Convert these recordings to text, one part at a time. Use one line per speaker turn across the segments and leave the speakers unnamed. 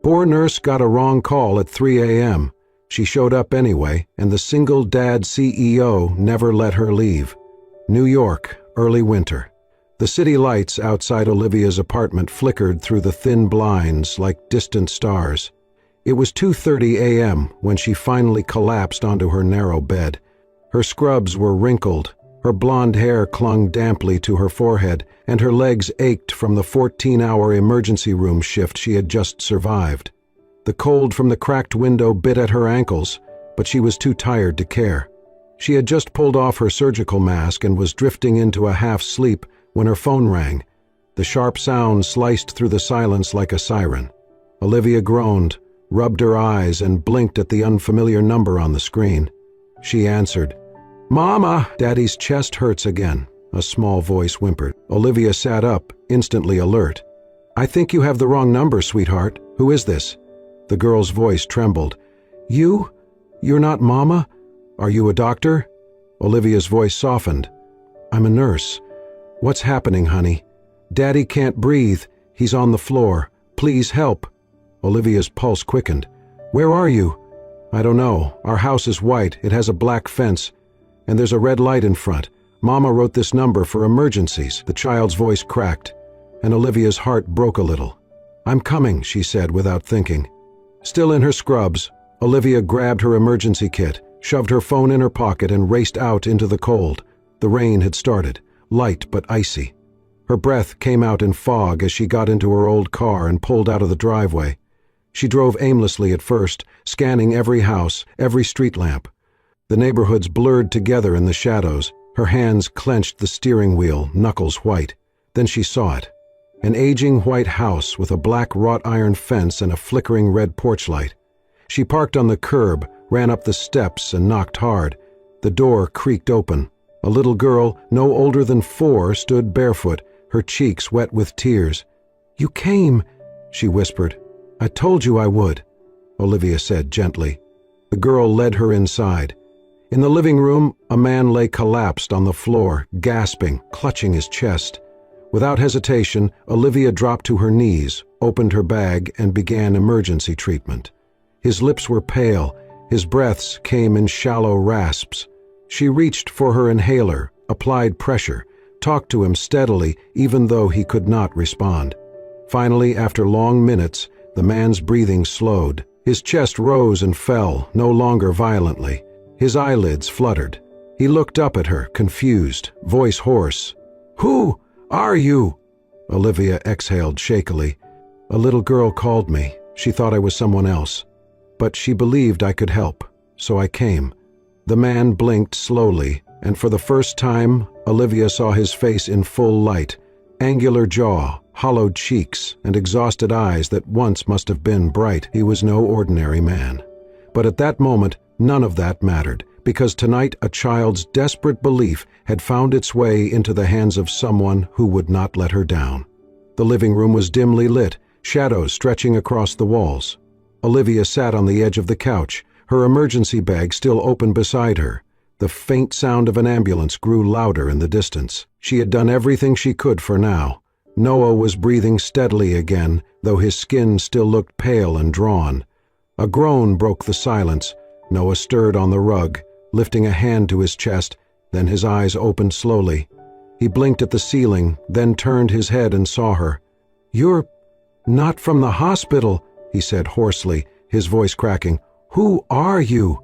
Poor nurse got a wrong call at 3 a.m. She showed up anyway, and the single dad CEO never let her leave. New York, early winter. The city lights outside Olivia's apartment flickered through the thin blinds like distant stars. It was 2:30 a.m. when she finally collapsed onto her narrow bed. Her scrubs were wrinkled, her blonde hair clung damply to her forehead, and her legs ached from the 14-hour emergency room shift she had just survived. The cold from the cracked window bit at her ankles, but she was too tired to care. She had just pulled off her surgical mask and was drifting into a half-sleep when her phone rang. The sharp sound sliced through the silence like a siren. Olivia groaned, rubbed her eyes, and blinked at the unfamiliar number on the screen. She answered. "Mama!" "Daddy's chest hurts again," a small voice whimpered. Olivia sat up, instantly alert. "I think you have the wrong number, sweetheart. Who is this?" The girl's voice trembled. You're not Mama? Are you a doctor?" Olivia's voice softened. "I'm a nurse. What's happening, honey? Daddy can't breathe. He's on the floor. Please help." Olivia's pulse quickened. "Where are you?" "I don't know. Our house is white. It has a black fence. And there's a red light in front. Mama wrote this number for emergencies." The child's voice cracked, and Olivia's heart broke a little. "I'm coming," she said without thinking. Still in her scrubs, Olivia grabbed her emergency kit, shoved her phone in her pocket, and raced out into the cold. The rain had started, light but icy. Her breath came out in fog as she got into her old car and pulled out of the driveway. She drove aimlessly at first, scanning every house, every street lamp. The neighborhoods blurred together in the shadows. Her hands clenched the steering wheel, knuckles white. Then she saw it. An aging white house with a black wrought iron fence and a flickering red porch light. She parked on the curb, ran up the steps, and knocked hard. The door creaked open. A little girl, no older than 4, stood barefoot, her cheeks wet with tears. "You came," she whispered. "I told you I would," Olivia said gently. The girl led her inside. In the living room, a man lay collapsed on the floor, gasping, clutching his chest. Without hesitation, Olivia dropped to her knees, opened her bag, and began emergency treatment. His lips were pale, his breaths came in shallow rasps. She reached for her inhaler, applied pressure, talked to him steadily even though he could not respond. Finally, after long minutes, the man's breathing slowed. His chest rose and fell, no longer violently. His eyelids fluttered. He looked up at her, confused, voice hoarse. "Who are you?" Olivia exhaled shakily. "A little girl called me. She thought I was someone else. But she believed I could help, so I came." The man blinked slowly, and for the first time, Olivia saw his face in full light. Angular jaw, hollowed cheeks, and exhausted eyes that once must have been bright. He was no ordinary man. But at that moment, none of that mattered, because tonight a child's desperate belief had found its way into the hands of someone who would not let her down. The living room was dimly lit, shadows stretching across the walls. Olivia sat on the edge of the couch, her emergency bag still open beside her. The faint sound of an ambulance grew louder in the distance. She had done everything she could for now. Noah was breathing steadily again, though his skin still looked pale and drawn. A groan broke the silence. Noah stirred on the rug, lifting a hand to his chest, then his eyes opened slowly. He blinked at the ceiling, then turned his head and saw her. "You're not from the hospital," he said hoarsely, his voice cracking. "Who are you?"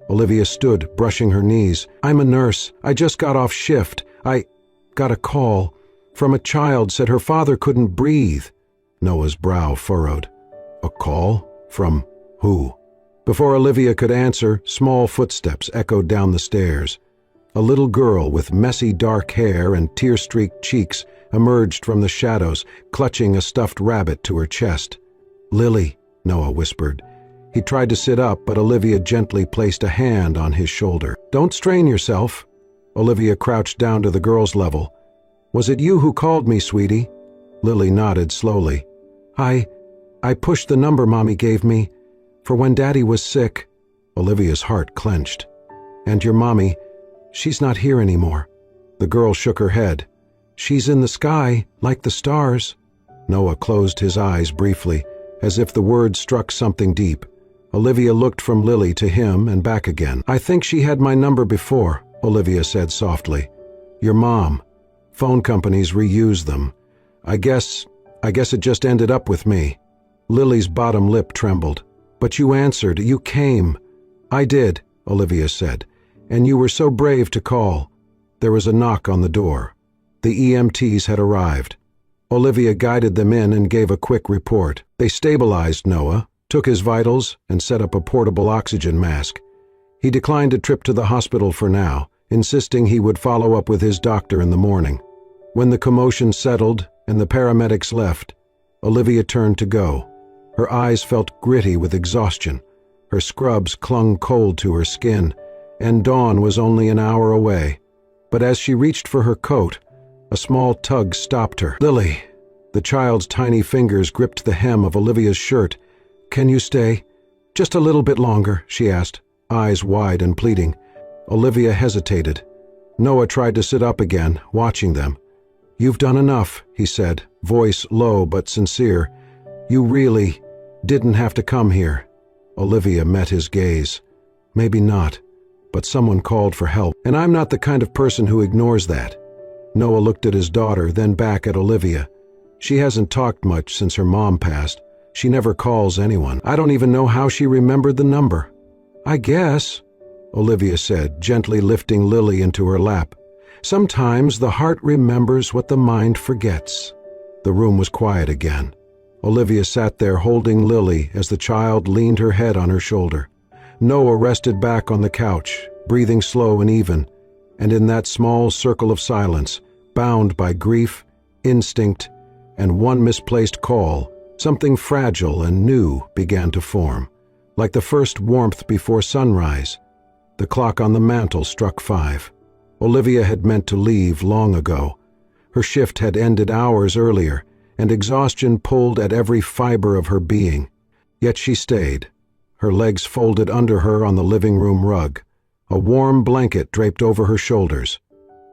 Olivia stood, brushing her knees. "I'm a nurse. I just got off shift. I got a call from a child said her father couldn't breathe." Noah's brow furrowed. "A call? From who?" Before Olivia could answer, small footsteps echoed down the stairs. A little girl with messy dark hair and tear-streaked cheeks emerged from the shadows, clutching a stuffed rabbit to her chest. "Lily," Noah whispered. He tried to sit up, but Olivia gently placed a hand on his shoulder. "Don't strain yourself." Olivia crouched down to the girl's level. "Was it you who called me, sweetie?" Lily nodded slowly. I pushed the number Mommy gave me for when Daddy was sick." Olivia's heart clenched. "And your mommy, she's not here anymore." The girl shook her head. "She's in the sky, like the stars." Noah closed his eyes briefly. as if the words struck something deep. Olivia looked from Lily to him and back again. "I think she had my number before," Olivia said softly. "Your mom. Phone companies reuse them. I guess it just ended up with me." Lily's bottom lip trembled. "But you answered. You came." "I did," Olivia said. "And you were so brave to call." There was a knock on the door. The EMTs had arrived. Olivia guided them in and gave a quick report. They stabilized Noah, took his vitals, and set up a portable oxygen mask. He declined a trip to the hospital for now, insisting he would follow up with his doctor in the morning. When the commotion settled and the paramedics left, Olivia turned to go. Her eyes felt gritty with exhaustion. Her scrubs clung cold to her skin, and dawn was only an hour away. But as she reached for her coat, a small tug stopped her. "Lily!" The child's tiny fingers gripped the hem of Olivia's shirt. "Can you stay? Just a little bit longer," she asked, eyes wide and pleading. Olivia hesitated. Noah tried to sit up again, watching them. "You've done enough," he said, voice low but sincere. "You really didn't have to come here." Olivia met his gaze. "Maybe not, but someone called for help, and I'm not the kind of person who ignores that." Noah looked at his daughter, then back at Olivia. "She hasn't talked much since her mom passed. She never calls anyone. I don't even know how she remembered the number." "I guess," Olivia said, gently lifting Lily into her lap, "sometimes the heart remembers what the mind forgets." The room was quiet again. Olivia sat there holding Lily as the child leaned her head on her shoulder. Noah rested back on the couch, breathing slow and even, and in that small circle of silence, bound by grief, instinct, and one misplaced call, something fragile and new began to form, like the first warmth before sunrise. The clock on the mantel struck 5. Olivia had meant to leave long ago. Her shift had ended hours earlier, and exhaustion pulled at every fiber of her being. Yet she stayed, her legs folded under her on the living room rug, a warm blanket draped over her shoulders.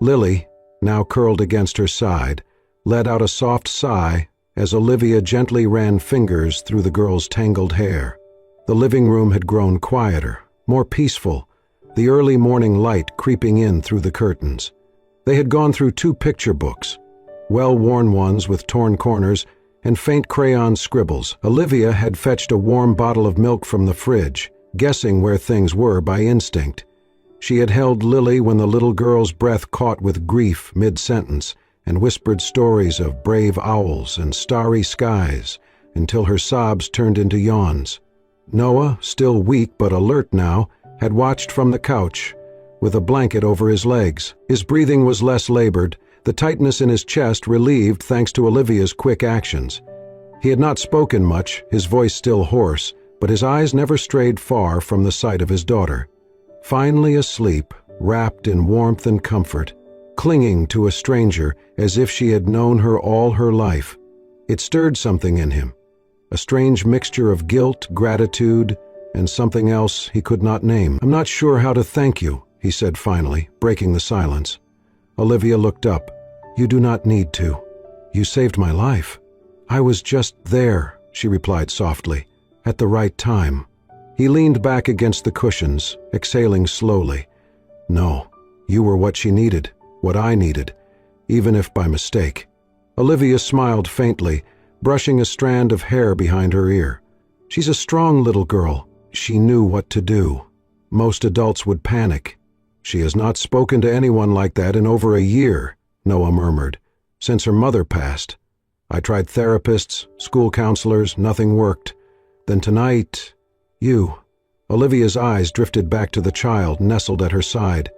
Lily, now curled against her side, let out a soft sigh as Olivia gently ran fingers through the girl's tangled hair. The living room had grown quieter, more peaceful, the early morning light creeping in through the curtains. They had gone through 2 picture books, well-worn ones with torn corners and faint crayon scribbles. Olivia had fetched a warm bottle of milk from the fridge, guessing where things were by instinct. She had held Lily when the little girl's breath caught with grief mid-sentence, and whispered stories of brave owls and starry skies until her sobs turned into yawns. Noah, still weak but alert now, had watched from the couch, with a blanket over his legs. His breathing was less labored, the tightness in his chest relieved thanks to Olivia's quick actions. He had not spoken much, his voice still hoarse, but his eyes never strayed far from the sight of his daughter. Finally asleep, wrapped in warmth and comfort, clinging to a stranger as if she had known her all her life. It stirred something in him, a strange mixture of guilt, gratitude, and something else he could not name. "I'm not sure how to thank you," he said finally, breaking the silence. Olivia looked up. "You do not need to. You saved my life." "I was just there," she replied softly, "at the right time." He leaned back against the cushions, exhaling slowly. "No, you were what she needed, what I needed, even if by mistake." Olivia smiled faintly, brushing a strand of hair behind her ear. "She's a strong little girl. She knew what to do. Most adults would panic." "She has not spoken to anyone like that in over a year," Noah murmured, "since her mother passed. I tried therapists, school counselors, nothing worked. Then tonight, you." Olivia's eyes drifted back to the child nestled at her side.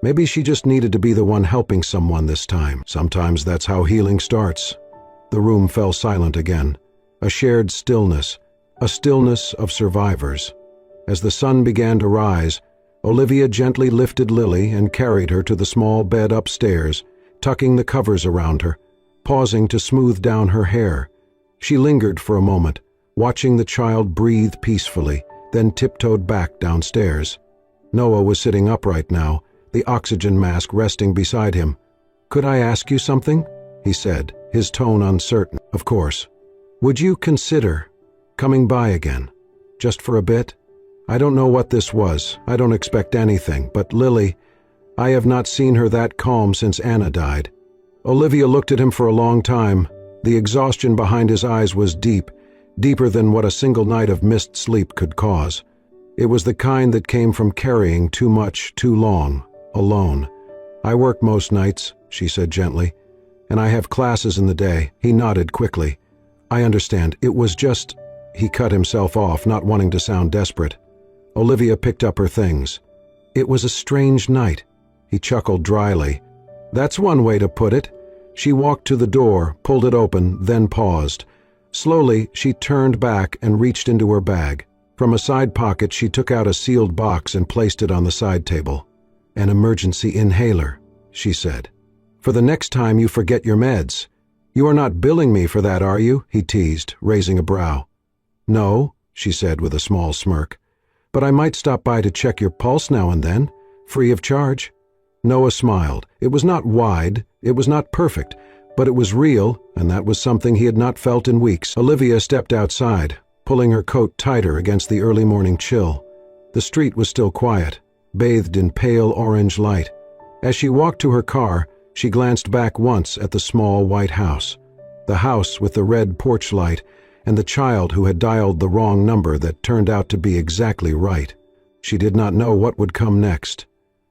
Maybe she just needed to be the one helping someone this time. Sometimes that's how healing starts. The room fell silent again, a shared stillness, a stillness of survivors. As the sun began to rise, Olivia gently lifted Lily and carried her to the small bed upstairs, tucking the covers around her, pausing to smooth down her hair. She lingered for a moment, watching the child breathe peacefully, then tiptoed back downstairs. Noah was sitting upright now, the oxygen mask resting beside him. "Could I ask you something?" he said, his tone uncertain. "Of course." "Would you consider coming by again. Just for a bit? I don't know what this was. I don't expect anything, but Lily, I have not seen her that calm since Anna died. Olivia looked at him for a long time. The exhaustion behind his eyes was deep, deeper than what a single night of missed sleep could cause. It was the kind that came from carrying too much, too long, alone. I work most nights, she said gently, and I have classes in the day. He nodded quickly. I understand. It was just... He cut himself off, not wanting to sound desperate. Olivia picked up her things. It was a strange night. He chuckled dryly. That's one way to put it. She walked to the door, pulled it open, then paused. Slowly, she turned back and reached into her bag. From a side pocket, she took out a sealed box and placed it on the side table. An emergency inhaler, she said. For the next time you forget your meds. You are not billing me for that, are you? He teased, raising a brow. No, she said with a small smirk. But I might stop by to check your pulse now and then, free of charge. Noah smiled. It was not wide, it was not perfect, but it was real, and that was something he had not felt in weeks. Olivia stepped outside, pulling her coat tighter against the early morning chill. The street was still quiet, bathed in pale orange light. As she walked to her car, she glanced back once at the small white house. The house with the red porch light, and the child who had dialed the wrong number that turned out to be exactly right. She did not know what would come next.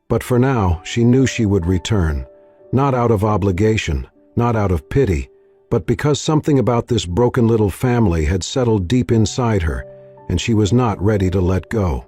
But for now, she knew she would return, not out of obligation, not out of pity, but because something about this broken little family had settled deep inside her, and she was not ready to let go.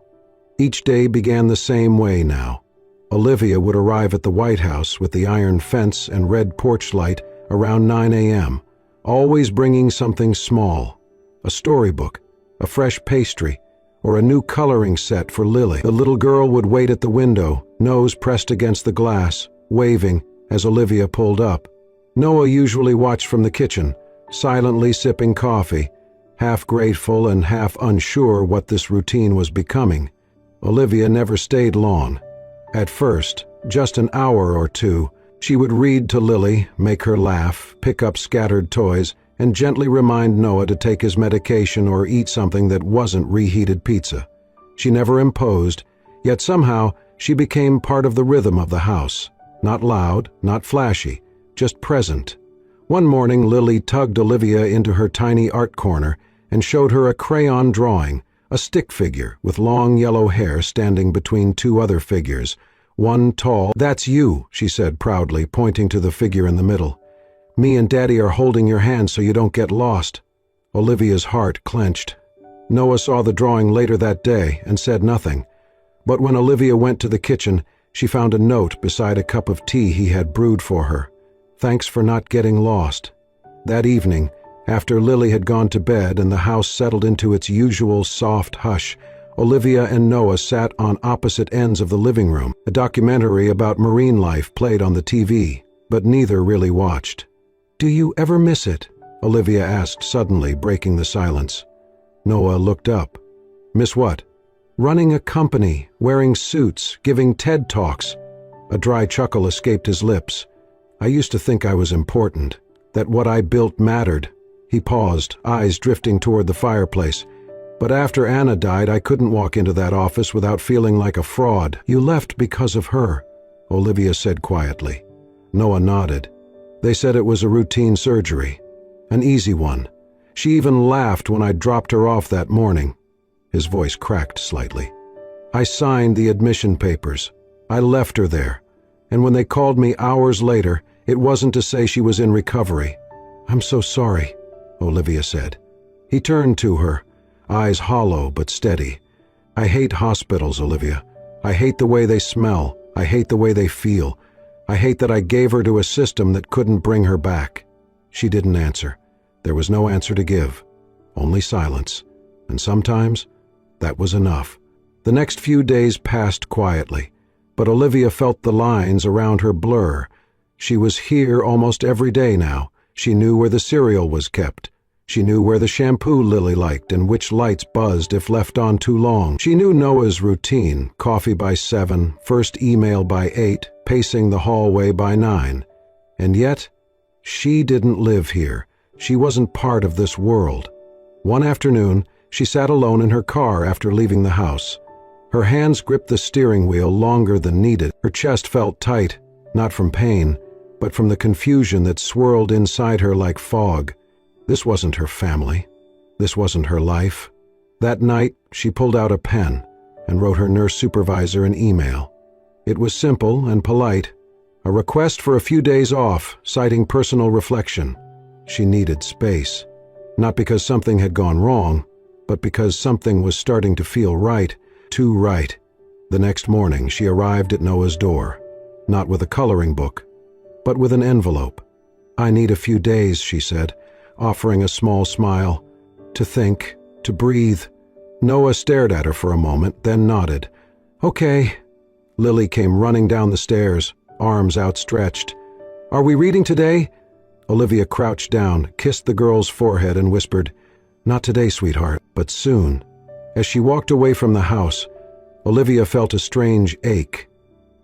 Each day began the same way now. Olivia would arrive at the White House with the iron fence and red porch light around 9 a.m., always bringing something small, a storybook, a fresh pastry, or a new coloring set for Lily. The little girl would wait at the window, nose pressed against the glass, waving as Olivia pulled up. Noah usually watched from the kitchen, silently sipping coffee, half grateful and half unsure what this routine was becoming. Olivia never stayed long. At first, just an hour or two, she would read to Lily, make her laugh, pick up scattered toys, and gently remind Noah to take his medication or eat something that wasn't reheated pizza. She never imposed, yet somehow she became part of the rhythm of the house. Not loud, not flashy, just present. One morning, Lily tugged Olivia into her tiny art corner and showed her a crayon drawing, a stick figure with long yellow hair standing between two other figures, one tall. That's you, she said proudly, pointing to the figure in the middle. Me and Daddy are holding your hand so you don't get lost. Olivia's heart clenched. Noah saw the drawing later that day and said nothing. But when Olivia went to the kitchen, she found a note beside a cup of tea he had brewed for her. Thanks for not getting lost. That evening, after Lily had gone to bed and the house settled into its usual soft hush, Olivia and Noah sat on opposite ends of the living room. A documentary about marine life played on the TV, but neither really watched. Do you ever miss it? Olivia asked suddenly, breaking the silence. Noah looked up. Miss what? Running a company, wearing suits, giving TED Talks. A dry chuckle escaped his lips. I used to think I was important, that what I built mattered. He paused, eyes drifting toward the fireplace. But after Anna died, I couldn't walk into that office without feeling like a fraud. You left because of her, Olivia said quietly. Noah nodded. They said it was a routine surgery, an easy one. She even laughed when I dropped her off that morning. His voice cracked slightly. I signed the admission papers. I left her there. And when they called me hours later, it wasn't to say she was in recovery. I'm so sorry, Olivia said. He turned to her, eyes hollow but steady. I hate hospitals, Olivia. I hate the way they smell. I hate the way they feel. I hate that I gave her to a system that couldn't bring her back. She didn't answer. There was no answer to give, only silence. And sometimes, that was enough. The next few days passed quietly, but Olivia felt the lines around her blur. She was here almost every day now. She knew where the cereal was kept. She knew where the shampoo Lily liked and which lights buzzed if left on too long. She knew Noah's routine, coffee by 7, first email by 8, pacing the hallway by 9. And yet, she didn't live here. She wasn't part of this world. One afternoon, she sat alone in her car after leaving the house. Her hands gripped the steering wheel longer than needed. Her chest felt tight, not from pain, but from the confusion that swirled inside her like fog. This wasn't her family. This wasn't her life. That night, she pulled out a pen and wrote her nurse supervisor an email. It was simple and polite, a request for a few days off, citing personal reflection. She needed space, not because something had gone wrong, but because something was starting to feel right, too right. The next morning, she arrived at Noah's door, not with a coloring book, but with an envelope. "I need a few days," she said, offering a small smile, "to think, to breathe." Noah stared at her for a moment, then nodded. "Okay." Lily came running down the stairs, arms outstretched. "Are we reading today?" Olivia crouched down, kissed the girl's forehead, and whispered, "Not today, sweetheart, but soon." As she walked away from the house, Olivia felt a strange ache,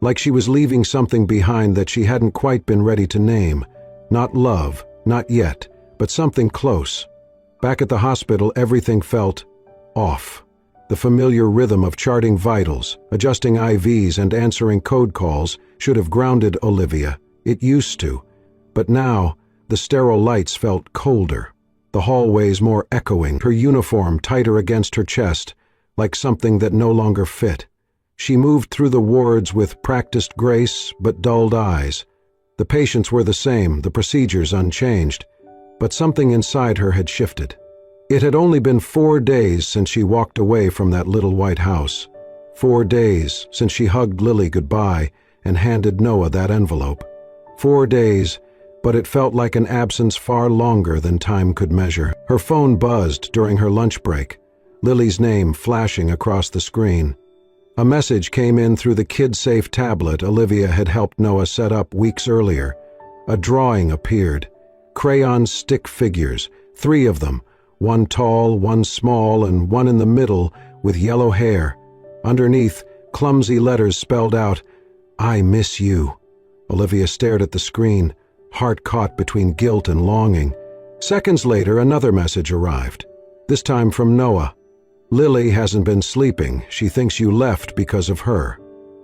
like she was leaving something behind that she hadn't quite been ready to name. Not love, not yet, but something close. Back at the hospital, everything felt off. The familiar rhythm of charting vitals, adjusting IVs, and answering code calls should have grounded Olivia. It used to. But now, the sterile lights felt colder, the hallways more echoing, her uniform tighter against her chest, like something that no longer fit. She moved through the wards with practiced grace but dulled eyes. The patients were the same, the procedures unchanged, but something inside her had shifted. It had only been 4 days since she walked away from that little white house. 4 days since she hugged Lily goodbye and handed Noah that envelope. 4 days, but it felt like an absence far longer than time could measure. Her phone buzzed during her lunch break, Lily's name flashing across the screen. A message came in through the kid-safe tablet Olivia had helped Noah set up weeks earlier. A drawing appeared. Crayon stick figures, 3 of them, one tall, one small, and one in the middle with yellow hair. Underneath, clumsy letters spelled out, "I miss you." Olivia stared at the screen, heart caught between guilt and longing. Seconds later, another message arrived, this time from Noah. "Lily hasn't been sleeping. She thinks you left because of her."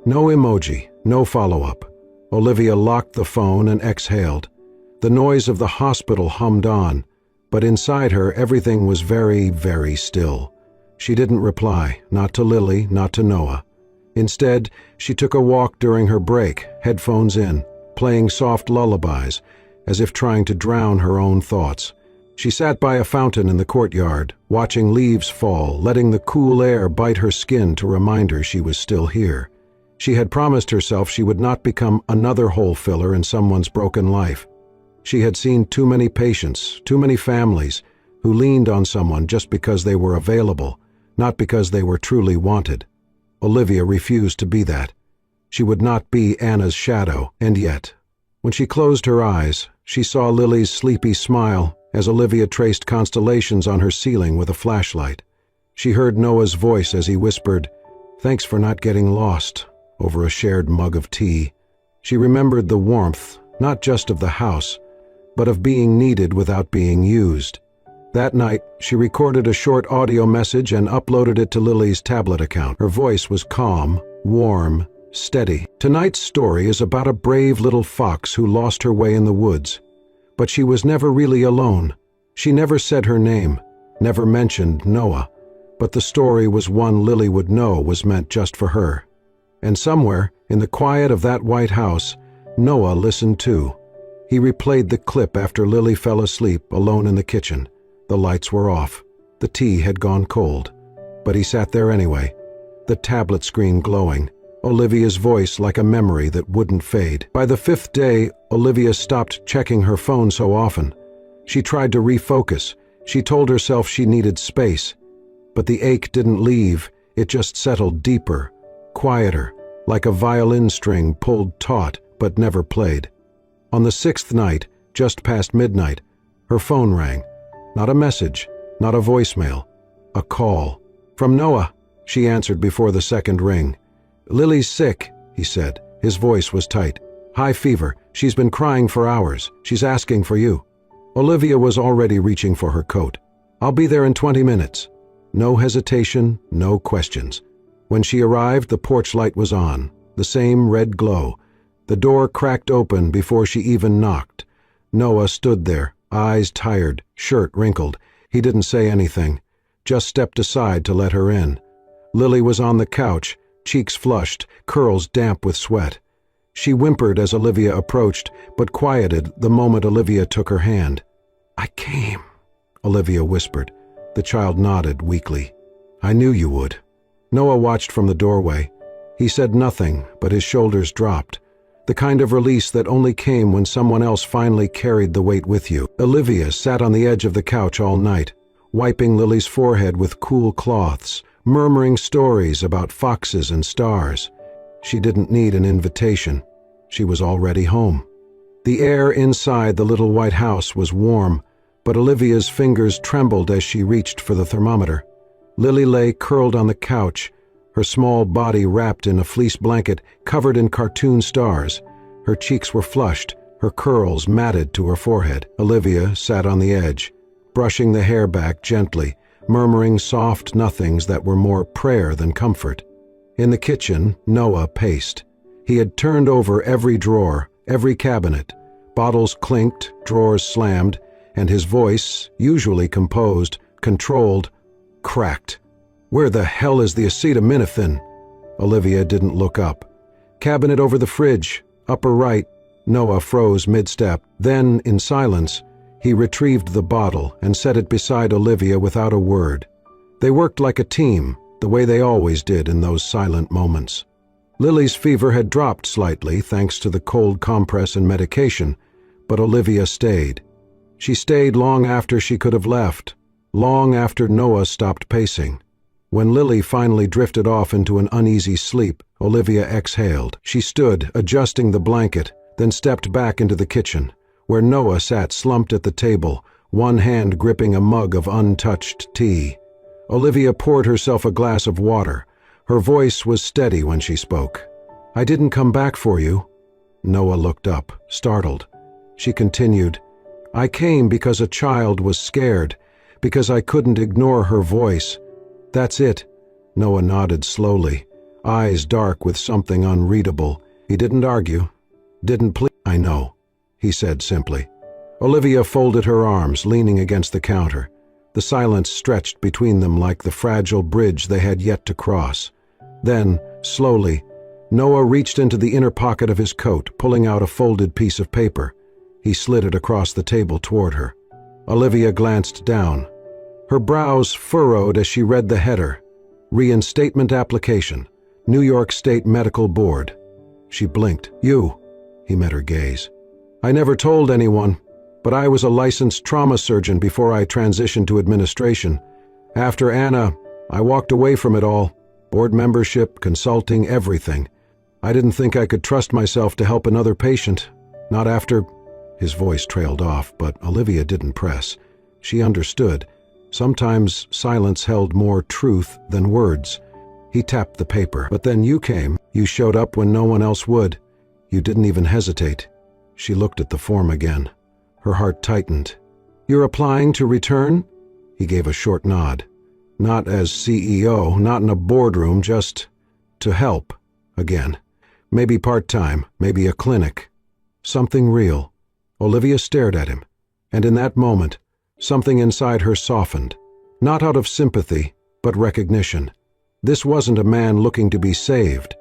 No emoji, no follow-up. Olivia locked the phone and exhaled. The noise of the hospital hummed on, but inside her everything was very, very still. She didn't reply, not to Lily, not to Noah. Instead, she took a walk during her break, headphones in, playing soft lullabies, as if trying to drown her own thoughts. She sat by a fountain in the courtyard, watching leaves fall, letting the cool air bite her skin to remind her she was still here. She had promised herself she would not become another hole filler in someone's broken life. She had seen too many patients, too many families, who leaned on someone just because they were available, not because they were truly wanted. Olivia refused to be that. She would not be Anna's shadow, and yet, when she closed her eyes, she saw Lily's sleepy smile as Olivia traced constellations on her ceiling with a flashlight. She heard Noah's voice as he whispered, "Thanks for not getting lost," over a shared mug of tea. She remembered the warmth, not just of the house, but of being needed without being used. That night, she recorded a short audio message and uploaded it to Lily's tablet account. Her voice was calm, warm, steady. Tonight's story is about a brave little fox who lost her way in the woods. But she was never really alone. She never said her name, never mentioned Noah. But the story was one Lily would know was meant just for her. And somewhere, in the quiet of that white house, Noah listened too. He replayed the clip after Lily fell asleep alone in the kitchen. The lights were off. The tea had gone cold. But he sat there anyway, the tablet screen glowing, Olivia's voice like a memory that wouldn't fade. By the 5th day, Olivia stopped checking her phone so often. She tried to refocus. She told herself she needed space. But the ache didn't leave. It just settled deeper, quieter, like a violin string pulled taut but never played. On the 6th night, just past midnight, her phone rang. Not a message, not a voicemail, a call. From Noah, she answered before the second ring. "Lily's sick," he said. His voice was tight. "High fever. She's been crying for hours. She's asking for you." Olivia was already reaching for her coat. "I'll be there in 20 minutes." No hesitation, no questions. When she arrived, the porch light was on, the same red glow. The door cracked open before she even knocked. Noah stood there, eyes tired, shirt wrinkled. He didn't say anything, just stepped aside to let her in. Lily was on the couch, cheeks flushed, curls damp with sweat. She whimpered as Olivia approached, but quieted the moment Olivia took her hand. "I came," Olivia whispered. The child nodded weakly. "I knew you would." Noah watched from the doorway. He said nothing, but his shoulders dropped. The kind of release that only came when someone else finally carried the weight with you. Olivia sat on the edge of the couch all night, wiping Lily's forehead with cool cloths, murmuring stories about foxes and stars. She didn't need an invitation. She was already home. The air inside the little white house was warm, but Olivia's fingers trembled as she reached for the thermometer. Lily lay curled on the couch, her small body wrapped in a fleece blanket covered in cartoon stars. Her cheeks were flushed, her curls matted to her forehead. Olivia sat on the edge, brushing the hair back gently, murmuring soft nothings that were more prayer than comfort. In the kitchen, Noah paced. He had turned over every drawer, every cabinet. Bottles clinked, drawers slammed, and his voice, usually composed, controlled, cracked. "Where the hell is the acetaminophen?" Olivia didn't look up. "Cabinet over the fridge, upper right." Noah froze mid-step. Then, in silence, he retrieved the bottle and set it beside Olivia without a word. They worked like a team, the way they always did in those silent moments. Lily's fever had dropped slightly thanks to the cold compress and medication, but Olivia stayed. She stayed long after she could have left, long after Noah stopped pacing. When Lily finally drifted off into an uneasy sleep, Olivia exhaled. She stood, adjusting the blanket, then stepped back into the kitchen, where Noah sat slumped at the table, one hand gripping a mug of untouched tea. Olivia poured herself a glass of water. Her voice was steady when she spoke. "I didn't come back for you." Noah looked up, startled. She continued, "I came because a child was scared, because I couldn't ignore her voice. That's it." Noah nodded slowly, eyes dark with something unreadable. He didn't argue, didn't plead. "I know," he said simply. Olivia folded her arms, leaning against the counter. The silence stretched between them like the fragile bridge they had yet to cross. Then, slowly, Noah reached into the inner pocket of his coat, pulling out a folded piece of paper. He slid it across the table toward her. Olivia glanced down. Her brows furrowed as she read the header, "Reinstatement Application, New York State Medical Board." She blinked. "You," he met her gaze. "I never told anyone, but I was a licensed trauma surgeon before I transitioned to administration. After Anna, I walked away from it all. Board membership, consulting, everything. I didn't think I could trust myself to help another patient. Not after—" His voice trailed off, but Olivia didn't press. She understood. Sometimes silence held more truth than words. He tapped the paper. "But then you came. You showed up when no one else would. You didn't even hesitate." She looked at the form again. Her heart tightened. "You're applying to return?" He gave a short nod. "Not as CEO, not in a boardroom, just to help again. Maybe part-time, maybe a clinic. Something real." Olivia stared at him, and in that moment, something inside her softened. Not out of sympathy, but recognition. This wasn't a man looking to be saved.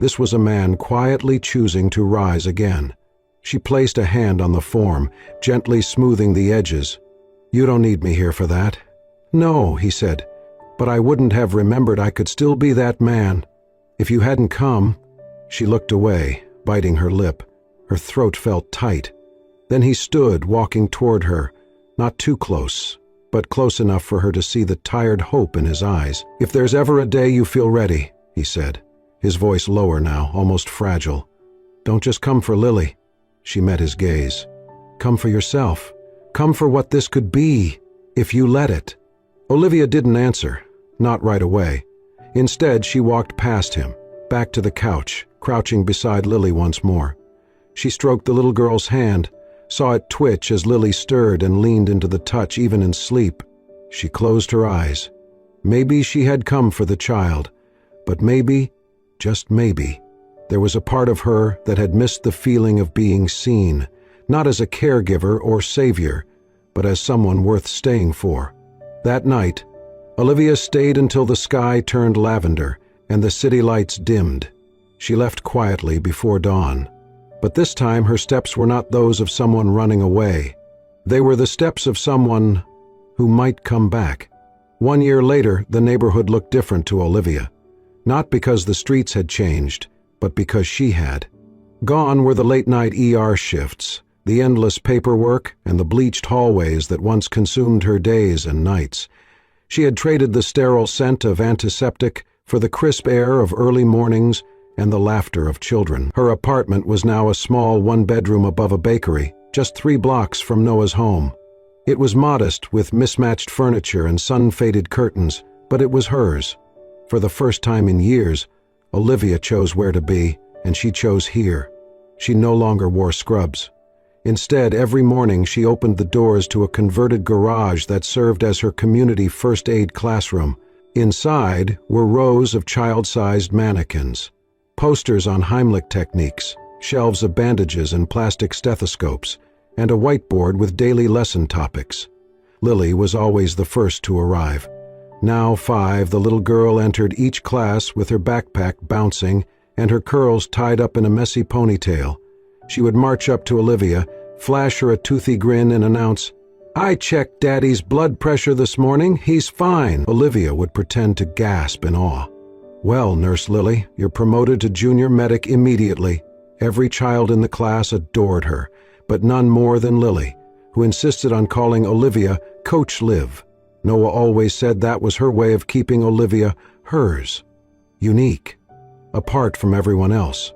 This was a man quietly choosing to rise again. She placed a hand on the form, gently smoothing the edges. "You don't need me here for that." "No," he said, "but I wouldn't have remembered I could still be that man. If you hadn't come—" She looked away, biting her lip. Her throat felt tight. Then he stood, walking toward her, not too close, but close enough for her to see the tired hope in his eyes. "If there's ever a day you feel ready," he said, his voice lower now, almost fragile, "don't just come for Lily." She met his gaze. "Come for yourself. Come for what this could be, if you let it." Olivia didn't answer, not right away. Instead, she walked past him, back to the couch, crouching beside Lily once more. She stroked the little girl's hand, saw it twitch as Lily stirred and leaned into the touch even in sleep. She closed her eyes. Maybe she had come for the child, but maybe, just maybe, there was a part of her that had missed the feeling of being seen, not as a caregiver or savior, but as someone worth staying for. That night, Olivia stayed until the sky turned lavender and the city lights dimmed. She left quietly before dawn. But this time her steps were not those of someone running away. They were the steps of someone who might come back. 1 year later, the neighborhood looked different to Olivia. Not because the streets had changed, but because she had. Gone were the late-night ER shifts, the endless paperwork, and the bleached hallways that once consumed her days and nights. She had traded the sterile scent of antiseptic for the crisp air of early mornings and the laughter of children. Her apartment was now a small one-bedroom above a bakery, just 3 blocks from Noah's home. It was modest, with mismatched furniture and sun-faded curtains, but it was hers. For the first time in years, Olivia chose where to be, and she chose here. She no longer wore scrubs. Instead, every morning she opened the doors to a converted garage that served as her community first aid classroom. Inside were rows of child-sized mannequins, posters on Heimlich techniques, shelves of bandages and plastic stethoscopes, and a whiteboard with daily lesson topics. Lily was always the first to arrive. Now 5, the little girl entered each class with her backpack bouncing and her curls tied up in a messy ponytail. She would march up to Olivia, flash her a toothy grin, and announce, "I checked Daddy's blood pressure this morning. He's fine." Olivia would pretend to gasp in awe. "Well, Nurse Lily, you're promoted to junior medic immediately." Every child in the class adored her, but none more than Lily, who insisted on calling Olivia Coach Liv. Noah always said that was her way of keeping Olivia hers, unique, apart from everyone else.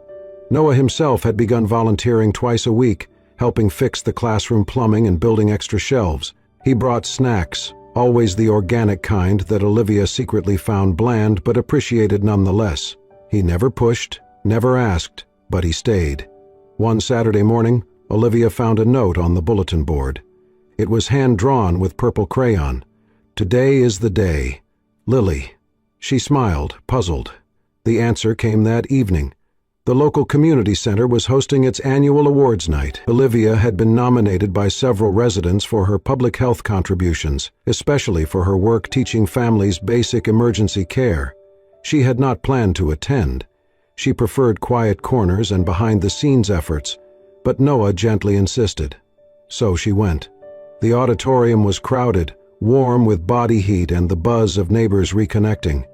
Noah himself had begun volunteering twice a week, helping fix the classroom plumbing and building extra shelves. He brought snacks, always the organic kind that Olivia secretly found bland but appreciated nonetheless. He never pushed, never asked, but he stayed. One Saturday morning, Olivia found a note on the bulletin board. It was hand-drawn with purple crayon. "Today is the day. Lily." She smiled, puzzled. The answer came that evening. The local community center was hosting its annual awards night. Olivia had been nominated by several residents for her public health contributions, especially for her work teaching families basic emergency care. She had not planned to attend. She preferred quiet corners and behind-the-scenes efforts, but Noah gently insisted. So she went. The auditorium was crowded, warm with body heat and the buzz of neighbors reconnecting.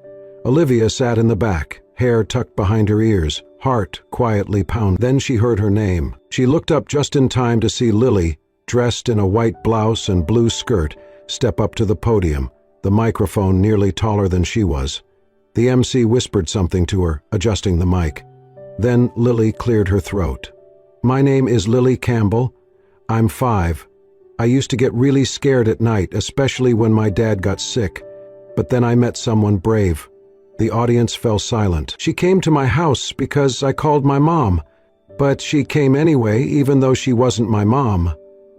Olivia sat in the back, hair tucked behind her ears, heart quietly pounding. Then she heard her name. She looked up just in time to see Lily, dressed in a white blouse and blue skirt, step up to the podium, the microphone nearly taller than she was. The MC whispered something to her, adjusting the mic. Then Lily cleared her throat. "My name is Lily Campbell. I'm 5. I used to get really scared at night, especially when my dad got sick. But then I met someone brave." The audience fell silent. "She came to my house because I called my mom. But she came anyway, even though she wasn't my mom."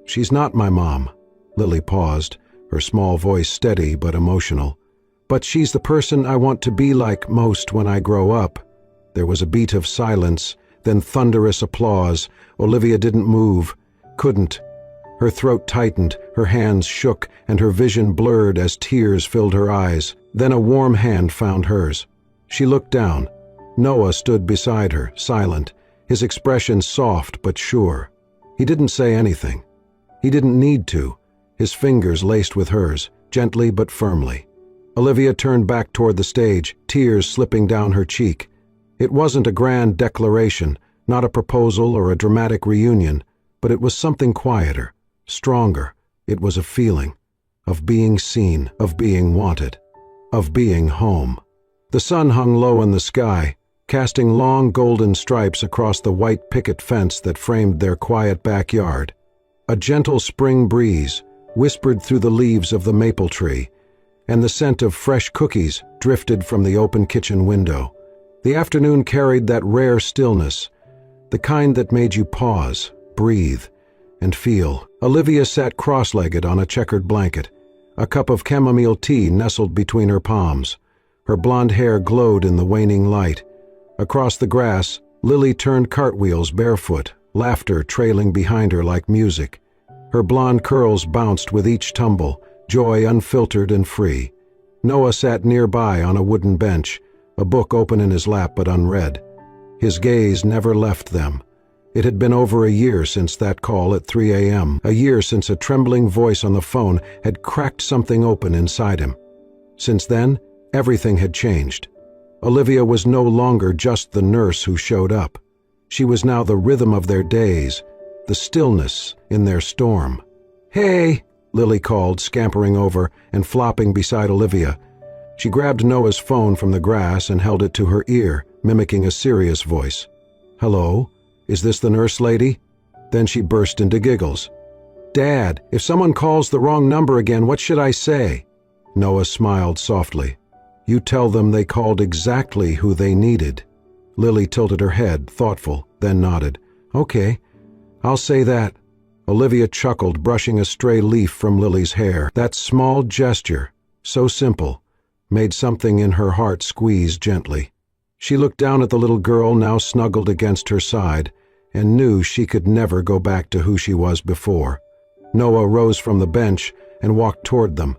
"She's not my mom." Lily paused, her small voice steady but emotional. "But she's the person I want to be like most when I grow up." There was a beat of silence, then thunderous applause. Olivia didn't move, couldn't. Her throat tightened, her hands shook, and her vision blurred as tears filled her eyes. Then a warm hand found hers. She looked down. Noah stood beside her, silent, his expression soft but sure. He didn't say anything. He didn't need to, his fingers laced with hers, gently but firmly. Olivia turned back toward the stage, tears slipping down her cheek. It wasn't a grand declaration, not a proposal or a dramatic reunion, but it was something quieter, stronger. It was a feeling of being seen, of being wanted, of being home. The sun hung low in the sky, casting long golden stripes across the white picket fence that framed their quiet backyard. A gentle spring breeze whispered through the leaves of the maple tree, and the scent of fresh cookies drifted from the open kitchen window. The afternoon carried that rare stillness, the kind that made you pause, breathe, and feel. Olivia sat cross-legged on a checkered blanket. A cup of chamomile tea nestled between her palms. Her blonde hair glowed in the waning light. Across the grass, Lily turned cartwheels barefoot, laughter trailing behind her like music. Her blonde curls bounced with each tumble, joy unfiltered and free. Noah sat nearby on a wooden bench, a book open in his lap but unread. His gaze never left them. It had been over a year since that call at 3 a.m., a year since a trembling voice on the phone had cracked something open inside him. Since then, everything had changed. Olivia was no longer just the nurse who showed up. She was now the rhythm of their days, the stillness in their storm. "Hey!" Lily called, scampering over and flopping beside Olivia. She grabbed Noah's phone from the grass and held it to her ear, mimicking a serious voice. "Hello? Is this the nurse lady?" Then she burst into giggles. "Dad, if someone calls the wrong number again, what should I say?" Noah smiled softly. "You tell them they called exactly who they needed." Lily tilted her head, thoughtful, then nodded. "Okay, I'll say that." Olivia chuckled, brushing a stray leaf from Lily's hair. That small gesture, so simple, made something in her heart squeeze gently. She looked down at the little girl now snuggled against her side and knew she could never go back to who she was before. Noah rose from the bench and walked toward them.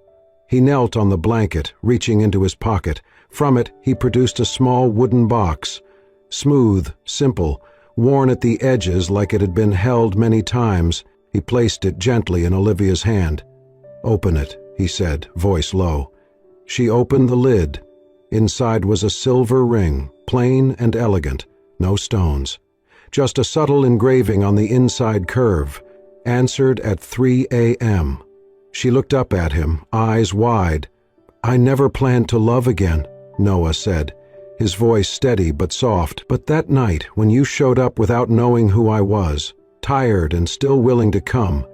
He knelt on the blanket, reaching into his pocket. From it, he produced a small wooden box. Smooth, simple, worn at the edges like it had been held many times, he placed it gently in Olivia's hand. "Open it," he said, voice low. She opened the lid. Inside was a silver ring, plain and elegant, no stones. Just a subtle engraving on the inside curve, answered at 3 a.m. She looked up at him, eyes wide. "I never planned to love again," Noah said, his voice steady but soft. "But that night, when you showed up without knowing who I was, tired and still willing to come,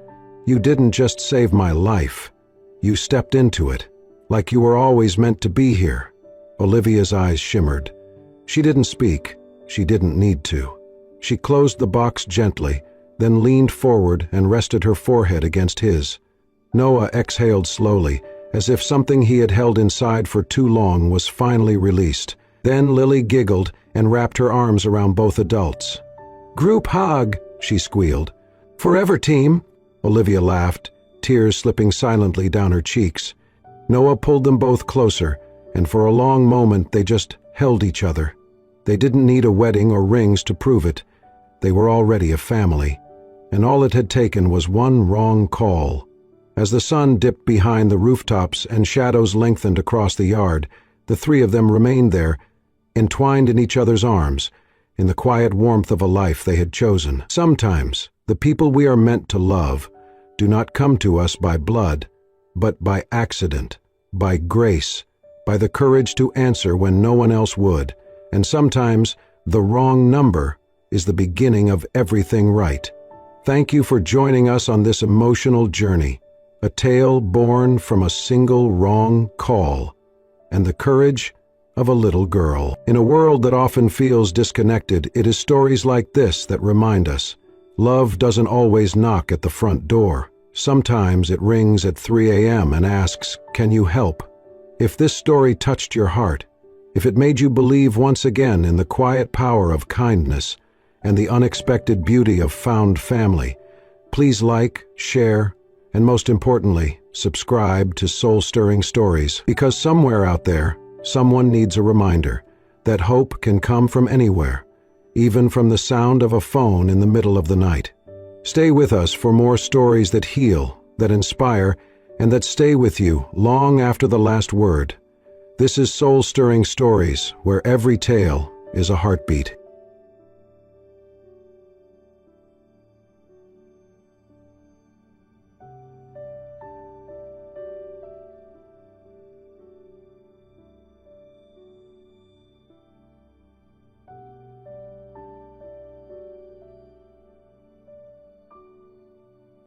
you didn't just save my life. You stepped into it, like you were always meant to be here." Olivia's eyes shimmered. She didn't speak. She didn't need to. She closed the box gently, then leaned forward and rested her forehead against his. Noah exhaled slowly, as if something he had held inside for too long was finally released. Then Lily giggled and wrapped her arms around both adults. "Group hug," she squealed. "Forever, team," Olivia laughed, tears slipping silently down her cheeks. Noah pulled them both closer, and for a long moment they just held each other. They didn't need a wedding or rings to prove it. They were already a family, and all it had taken was one wrong call. As the sun dipped behind the rooftops and shadows lengthened across the yard, the three of them remained there, entwined in each other's arms, in the quiet warmth of a life they had chosen. Sometimes, the people we are meant to love do not come to us by blood, but by accident, by grace, by the courage to answer when no one else would, and sometimes the wrong number is the beginning of everything right. Thank you for joining us on this emotional journey, a tale born from a single wrong call and the courage of a little girl. In a world that often feels disconnected, it is stories like this that remind us love doesn't always knock at the front door. Sometimes it rings at 3 a.m. and asks, "Can you help?" If this story touched your heart, if it made you believe once again in the quiet power of kindness and the unexpected beauty of found family, please like, share, and most importantly, subscribe to Soul Stirring Stories, because somewhere out there, someone needs a reminder that hope can come from anywhere, even from the sound of a phone in the middle of the night. Stay with us for more stories that heal, that inspire, and that stay with you long after the last word. This is Soul Stirring Stories, where every tale is a heartbeat.